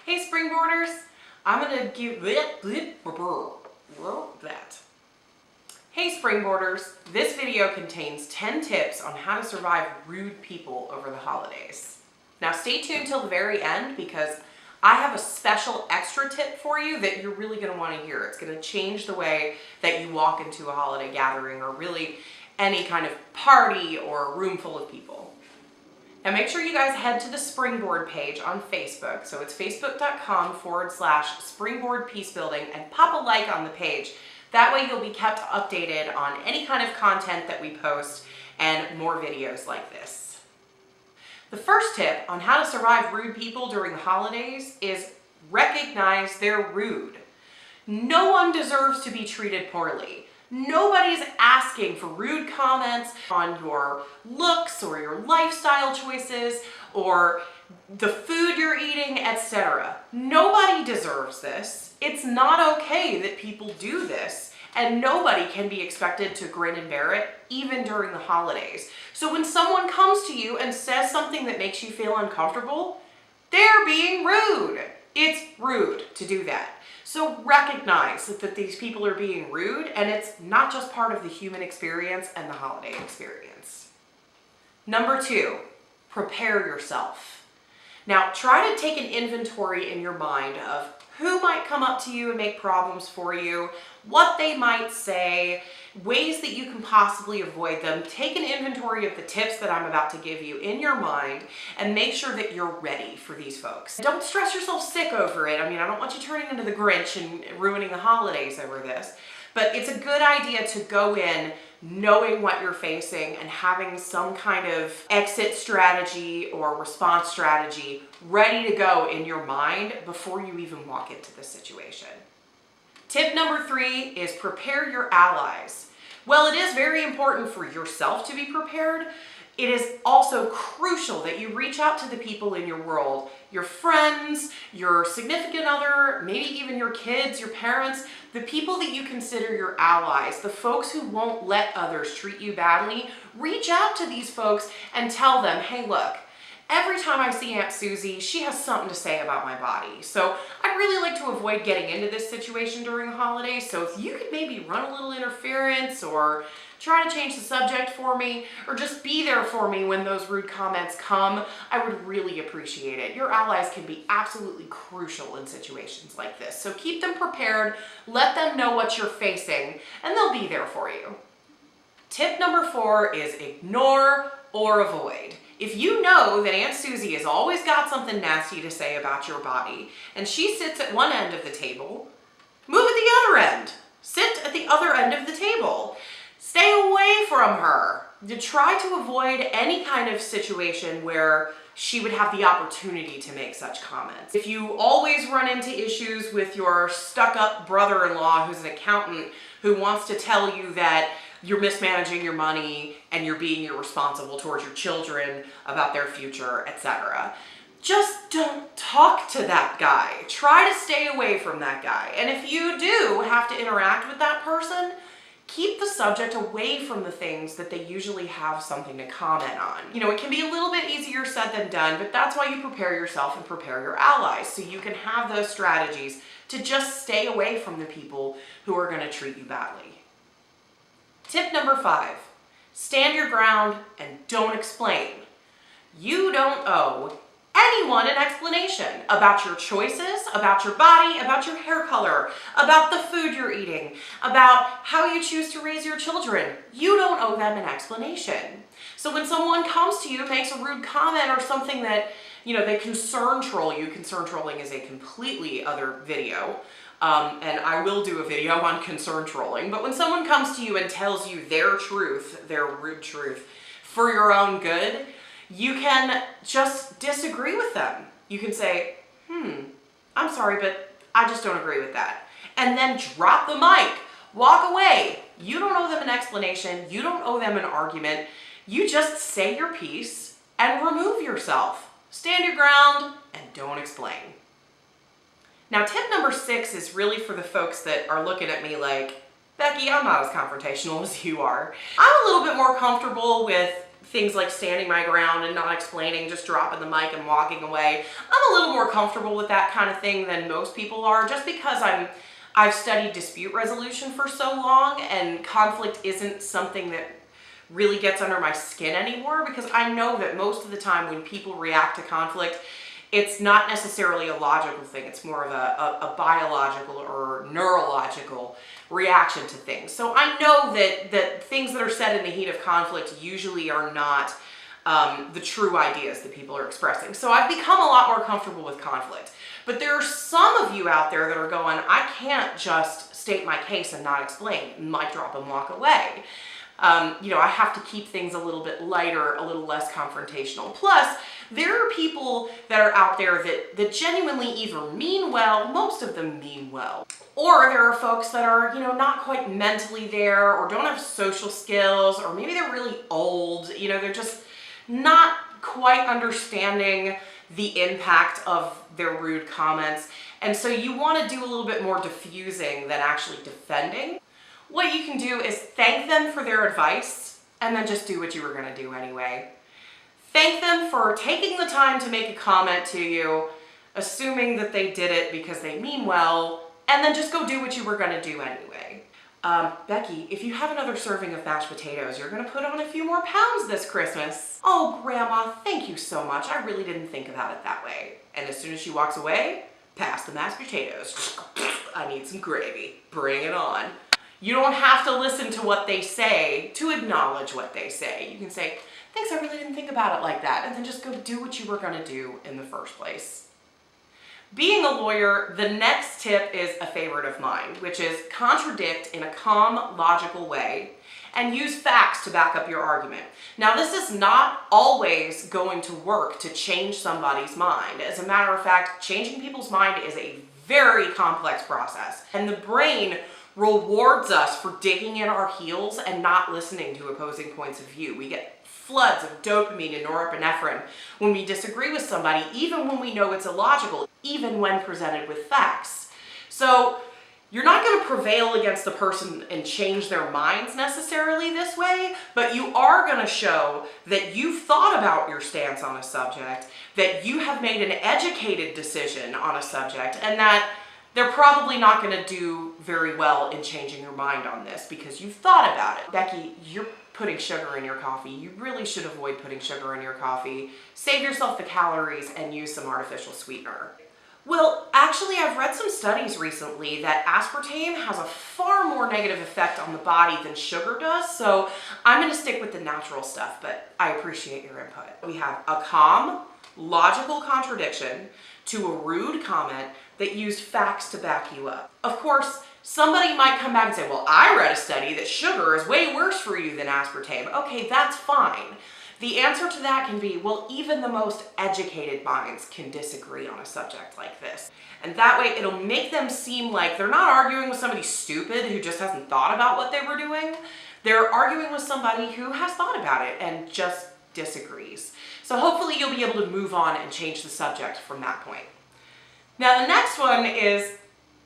Hey Springboarders, I'm gonna give that. Hey Springboarders, this video contains 10 tips on how to survive rude people over the holidays. Now stay tuned till the very end because I have a special extra tip for you that you're really gonna wanna hear. It's gonna change the way that you walk into a holiday gathering or really any kind of party or a room full of people. Now make sure you guys head to the Springboard page on Facebook. So it's facebook.com/Springboard Peacebuilding and pop a like on the page. That way you'll be kept updated on any kind of content that we post and more videos like this. The first tip on how to survive rude people during the holidays is recognize they're rude. No one deserves to be treated poorly. Nobody's asking for rude comments on your looks or your lifestyle choices or the food you're eating, etc. Nobody deserves this. It's not okay that people do this, and nobody can be expected to grin and bear it, even during the holidays. So when someone comes to you and says something that makes you feel uncomfortable, they're being rude. It's rude to do that. So recognize that these people are being rude, and it's not just part of the human experience and the holiday experience. Number 2, prepare yourself. Now try to take an inventory in your mind of who might come up to you and make problems for you, what they might say, ways that you can possibly avoid them. Take an inventory of the tips that I'm about to give you in your mind and make sure that you're ready for these folks. Don't stress yourself sick over it. I mean, I don't want you turning into the Grinch and ruining the holidays over this, but it's a good idea to go in knowing what you're facing and having some kind of exit strategy or response strategy ready to go in your mind before you even walk into the situation. Tip number 3 is prepare your allies. Well, it is very important for yourself to be prepared. It is also crucial that you reach out to the people in your world, your friends, your significant other, maybe even your kids, your parents, the people that you consider your allies, the folks who won't let others treat you badly. Reach out to these folks and tell them, hey, look, every time I see Aunt Susie, she has something to say about my body. So I'd really like to avoid getting into this situation during the holidays. So if you could maybe run a little interference or try to change the subject for me, or just be there for me when those rude comments come, I would really appreciate it. Your allies can be absolutely crucial in situations like this. So keep them prepared, let them know what you're facing, and they'll be there for you. Tip number 4 is ignore or avoid. If you know that Aunt Susie has always got something nasty to say about your body, and she sits at one end of the table, move at the other end. Sit at the other end of the table. Stay away from her. To try to avoid any kind of situation where she would have the opportunity to make such comments. If you always run into issues with your stuck-up brother-in-law who's an accountant who wants to tell you that you're mismanaging your money and you're being irresponsible towards your children about their future, etc. Just don't talk to that guy. Try to stay away from that guy. And if you do have to interact with that person, keep the subject away from the things that they usually have something to comment on. You know, it can be a little bit easier said than done, but that's why you prepare yourself and prepare your allies, so you can have those strategies to just stay away from the people who are going to treat you badly. Tip number 5, stand your ground and don't explain. You don't owe anyone an explanation about your choices, about your body, about your hair color, about the food you're eating, about how you choose to raise your children. You don't owe them an explanation. So when someone comes to you and makes a rude comment or something that, they concern troll you, concern trolling is a completely other video, and I will do a video on concern trolling, but when someone comes to you and tells you their truth, their rude truth, for your own good, you can just disagree with them. You can say, I'm sorry, but I just don't agree with that. And then drop the mic, walk away. You don't owe them an explanation. You don't owe them an argument. You just say your piece and remove yourself. Stand your ground and don't explain. Now, tip number 6 is really for the folks that are looking at me like, Becky, I'm not as confrontational as you are. I'm a little bit more comfortable with things like standing my ground and not explaining, just dropping the mic and walking away. I'm a little more comfortable with that kind of thing than most people are, just because I've studied dispute resolution for so long, and conflict isn't something that really gets under my skin anymore, because I know that most of the time when people react to conflict, it's not necessarily a logical thing. It's more of a biological or neurological reaction to things. So I know that things that are said in the heat of conflict usually are not the true ideas that people are expressing. So I've become a lot more comfortable with conflict. But there are some of you out there that are going, I can't just state my case and not explain, mic drop and walk away. I have to keep things a little bit lighter, a little less confrontational. Plus, there are people that are out there that genuinely either mean well, most of them mean well, or there are folks that are, not quite mentally there, or don't have social skills, or maybe they're really old, they're just not quite understanding the impact of their rude comments. And so you want to do a little bit more diffusing than actually defending. What you can do is thank them for their advice and then just do what you were going to do anyway. Thank them for taking the time to make a comment to you, assuming that they did it because they mean well, and then just go do what you were going to do anyway. Becky, if you have another serving of mashed potatoes, you're going to put on a few more pounds this Christmas. Oh, Grandma, thank you so much. I really didn't think about it that way. And as soon as she walks away, pass the mashed potatoes. I need some gravy. Bring it on. You don't have to listen to what they say to acknowledge what they say. You can say, thanks, I really didn't think about it like that, and then just go do what you were going to do in the first place. Being a lawyer, the next tip is a favorite of mine, which is contradict in a calm, logical way and use facts to back up your argument. Now, this is not always going to work to change somebody's mind. As a matter of fact, changing people's mind is a very complex process, and the brain rewards us for digging in our heels and not listening to opposing points of view. We get floods of dopamine and norepinephrine when we disagree with somebody, even when we know it's illogical, even when presented with facts. So you're not going to prevail against the person and change their minds necessarily this way, but you are going to show that you've thought about your stance on a subject, that you have made an educated decision on a subject, and that they're probably not going to do very well in changing your mind on this because you've thought about it. Becky, you're putting sugar in your coffee. You really should avoid putting sugar in your coffee. Save yourself the calories and use some artificial sweetener. Well, actually, I've read some studies recently that aspartame has a far more negative effect on the body than sugar does, so I'm going to stick with the natural stuff, but I appreciate your input. We have a calm, logical contradiction to a rude comment that used facts to back you up. Of course, somebody might come back and say, well, I read a study that sugar is way worse for you than aspartame. Okay, that's fine. The answer to that can be, well, even the most educated minds can disagree on a subject like this. And that way it'll make them seem like they're not arguing with somebody stupid who just hasn't thought about what they were doing. They're arguing with somebody who has thought about it and just disagrees. So hopefully you'll be able to move on and change the subject from that point. Now the next one is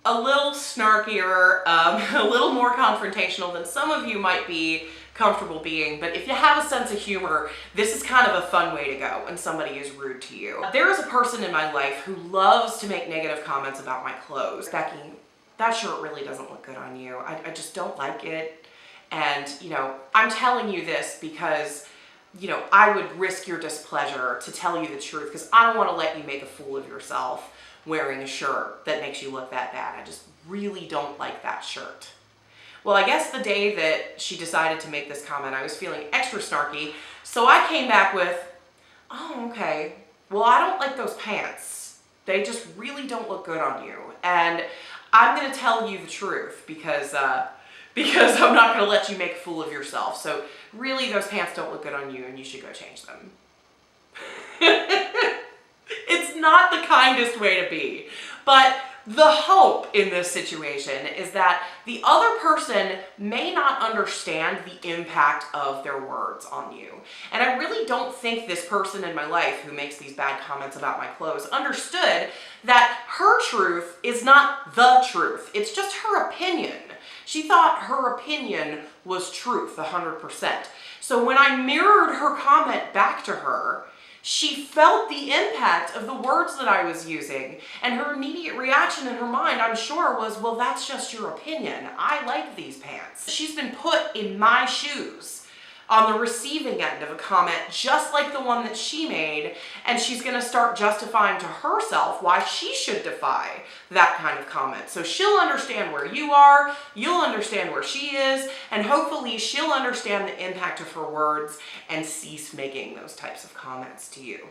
a little snarkier, a little more confrontational than some of you might be comfortable being, but if you have a sense of humor, this is kind of a fun way to go when somebody is rude to you. There is a person in my life who loves to make negative comments about my clothes. Becky, that shirt really doesn't look good on you. I just don't like it. And, I'm telling you this because, I would risk your displeasure to tell you the truth because I don't want to let you make a fool of yourself wearing a shirt that makes you look that bad. I just really don't like that shirt. Well, I guess the day that she decided to make this comment, I was feeling extra snarky, so I came back with, oh, okay, well, I don't like those pants. They just really don't look good on you. And I'm going to tell you the truth because I'm not going to let you make a fool of yourself. So really, those pants don't look good on you and you should go change them. It's not the kindest way to be, but the hope in this situation is that the other person may not understand the impact of their words on you. And I really don't think this person in my life who makes these bad comments about my clothes understood that her truth is not the truth. It's just her opinion. She thought her opinion was truth 100%. So when I mirrored her comment back to her, she felt the impact of the words that I was using, and her immediate reaction in her mind, I'm sure, was, well, that's just your opinion. I like these pants. She's been put in my shoes on the receiving end of a comment just like the one that she made, and she's gonna start justifying to herself why she should defy that kind of comment. So she'll understand where you are, you'll understand where she is, and hopefully she'll understand the impact of her words and cease making those types of comments to you.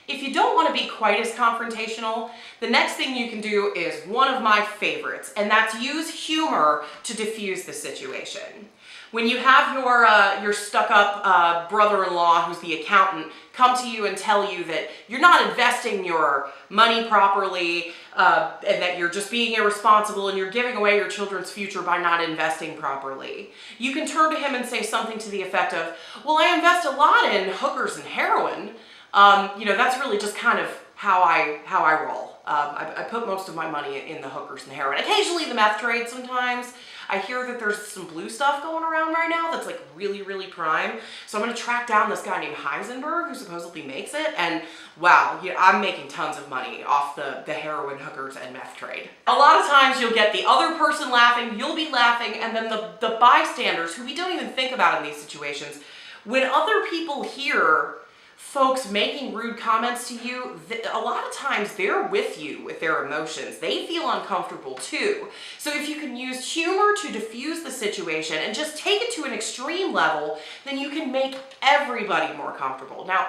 If you don't want to be quite as confrontational, the next thing you can do is one of my favorites, and that's use humor to diffuse the situation. When you have your stuck-up brother-in-law, who's the accountant, come to you and tell you that you're not investing your money properly, and that you're just being irresponsible and you're giving away your children's future by not investing properly, you can turn to him and say something to the effect of, well, I invest a lot in hookers and heroin. That's really just kind of how I roll. I put most of my money in the hookers and heroin. Occasionally the meth trade sometimes. I hear that there's some blue stuff going around right now that's like really, really prime. So I'm going to track down this guy named Heisenberg who supposedly makes it. And wow, I'm making tons of money off the heroin, hookers, and meth trade. A lot of times you'll get the other person laughing, you'll be laughing, and then the bystanders, who we don't even think about in these situations, when other people hear folks making rude comments to you, a lot of times they're with you with their emotions. They feel uncomfortable too. So if you can use humor to diffuse the situation and just take it to an extreme level, then you can make everybody more comfortable. Now,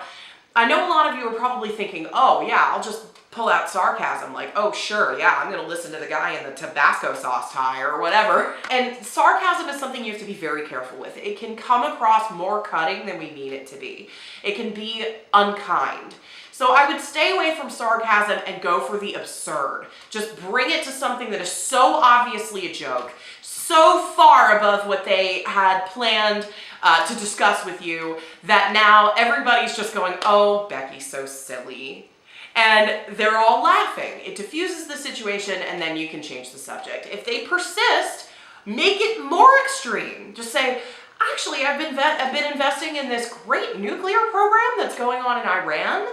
I know a lot of you are probably thinking, oh yeah, I'll just pull out sarcasm, like, oh sure, yeah, I'm gonna listen to the guy in the Tabasco sauce tie or whatever. And sarcasm is something you have to be very careful with. It can come across more cutting than we mean it to be. It can be unkind. So I would stay away from sarcasm and go for the absurd. Just bring it to something that is so obviously a joke, so far above what they had planned to discuss with you, that now everybody's just going, oh, Becky's so silly. And they're all laughing. It diffuses the situation, and then you can change the subject. If they persist, make it more extreme. Just say, actually, I've been investing in this great nuclear program that's going on in Iran.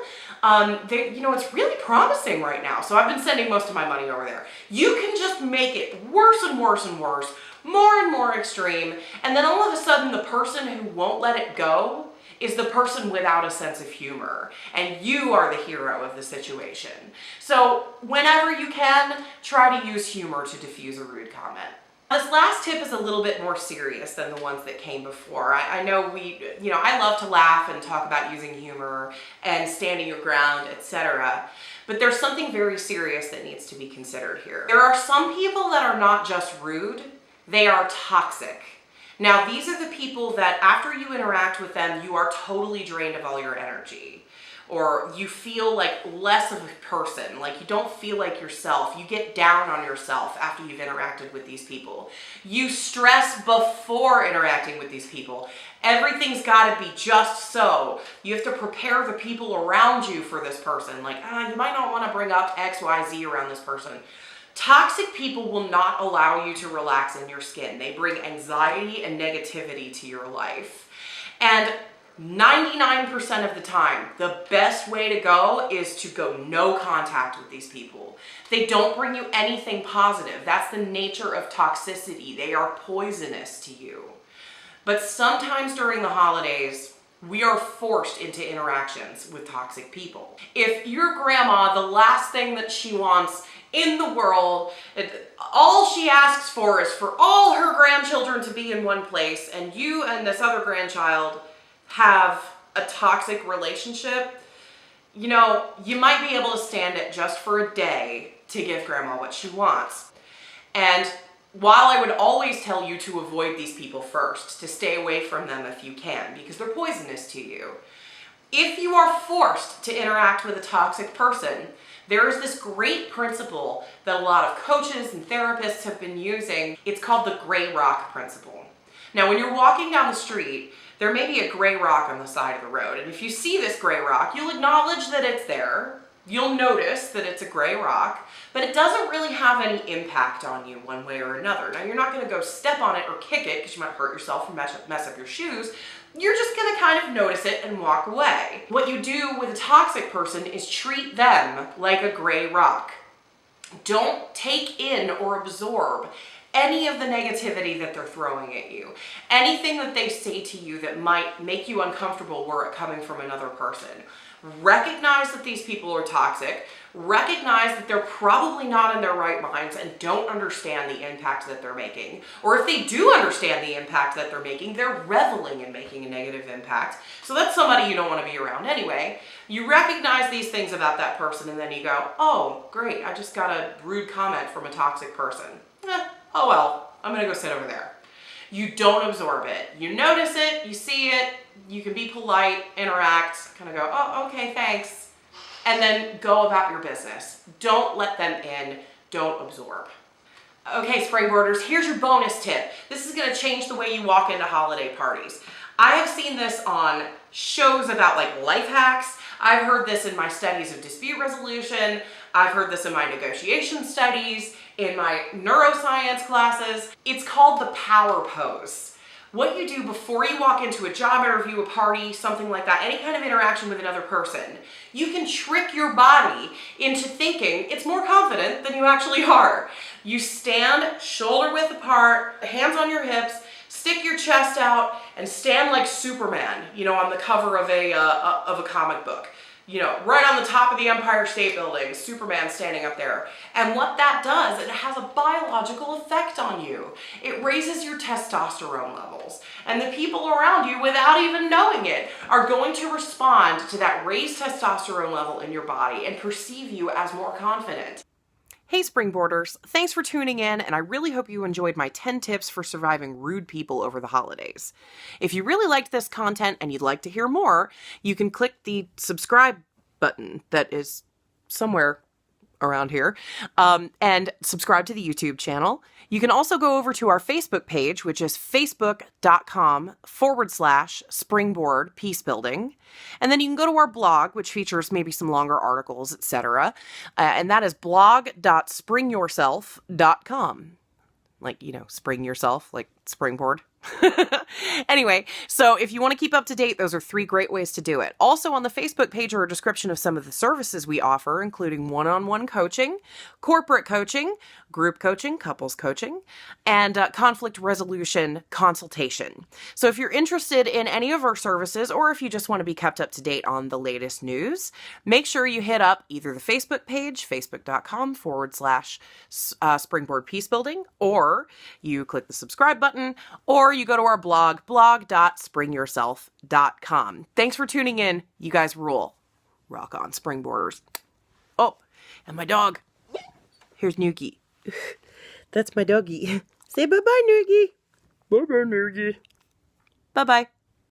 It's really promising right now, so I've been sending most of my money over there. You can just make it worse and worse and worse, more and more extreme, and then all of a sudden the person who won't let it go is the person without a sense of humor, and you are the hero of the situation. So whenever you can, try to use humor to diffuse a rude comment. This last tip is a little bit more serious than the ones that came before. I know I love to laugh and talk about using humor and standing your ground, etc. But there's something very serious that needs to be considered here. There are some people that are not just rude, they are toxic. Now, these are the people that after you interact with them, you are totally drained of all your energy. Or you feel like less of a person, like you don't feel like yourself. You get down on yourself after you've interacted with these people. You stress before interacting with these people. Everything's got to be just so. You have to prepare the people around you for this person. Like, you might not want to bring up X, Y, Z around this person. Toxic people will not allow you to relax in your skin. They bring anxiety and negativity to your life. And 99% of the time, the best way to go is to go no contact with these people. They don't bring you anything positive. That's the nature of toxicity. They are poisonous to you. But sometimes during the holidays, we are forced into interactions with toxic people. If your grandma, the last thing that she wants in the world, all she asks for is for all her grandchildren to be in one place, and you and this other grandchild have a toxic relationship, you might be able to stand it just for a day to give grandma what she wants. And while I would always tell you to avoid these people first, to stay away from them if you can, because they're poisonous to you, if you are forced to interact with a toxic person, there is this great principle that a lot of coaches and therapists have been using. It's called the gray rock principle. Now, when you're walking down the street, there may be a gray rock on the side of the road. And if you see this gray rock, you'll acknowledge that it's there. you'll notice that it's a gray rock, but it doesn't really have any impact on you one way or another. Now, you're not going to go step on it or kick it because you might hurt yourself or mess up your shoes. You're just going to kind of notice it and walk away. What you do with a toxic person is treat them like a gray rock. Don't take in or absorb any of the negativity that they're throwing at you. Anything that they say to you that might make you uncomfortable were it coming from another person. Recognize that these people are toxic. Recognize that they're probably not in their right minds and don't understand the impact that they're making. Or if they do understand the impact that they're making, they're reveling in making a negative impact. So that's somebody you don't want to be around anyway. You recognize these things about that person and then you go, oh, great, I just got a rude comment from a toxic person. Oh well, I'm going to go sit over there. You don't absorb it. You notice it, you see it, you can be polite, interact, kind of go, oh, okay, thanks, and then go about your business. Don't let them in. Don't absorb. Okay, Springboarders, here's your bonus tip. This is going to change the way you walk into holiday parties. I have seen this on shows about like life hacks. I've heard this in my studies of dispute resolution. I've heard this in my negotiation studies, in my neuroscience classes. It's called the power pose. What you do before you walk into a job interview, a party, something like that, any kind of interaction with another person, you can trick your body into thinking it's more confident than you actually are. You stand shoulder width apart, hands on your hips, stick your chest out, and stand like Superman, you know, on the cover of a comic book. You know, right on the top of the Empire State Building, Superman standing up there. And what that does, it has a biological effect on you. It raises your testosterone levels. And the people around you, without even knowing it, are going to respond to that raised testosterone level in your body and perceive you as more confident. Hey Springboarders, thanks for tuning in, and I really hope you enjoyed my 10 tips for surviving rude people over the holidays. If you really liked this content and you'd like to hear more, you can click the subscribe button that is somewhere around here, and subscribe to the YouTube channel. You can also go over to our Facebook page, which is facebook.com/Springboard Peacebuilding. And then you can go to our blog, which features maybe some longer articles, etc. And that is blog.springyourself.com. Like, you know, spring yourself, like springboard. Anyway, so if you want to keep up to date, those are 3 great ways to do it. Also on the Facebook page are a description of some of the services we offer, including one-on-one coaching, corporate coaching, group coaching, couples coaching, and conflict resolution consultation. So if you're interested in any of our services, or if you just want to be kept up to date on the latest news, make sure you hit up either the Facebook page, facebook.com/Springboard Peacebuilding, or you click the subscribe button, or you go to our blog, blog.springyourself.com. Thanks for tuning in. You guys rule. Rock on, Springboarders. Oh, and my dog. Here's Nuki. That's my doggy. Say bye-bye, Nuki. Bye-bye, Nuki. Bye-bye.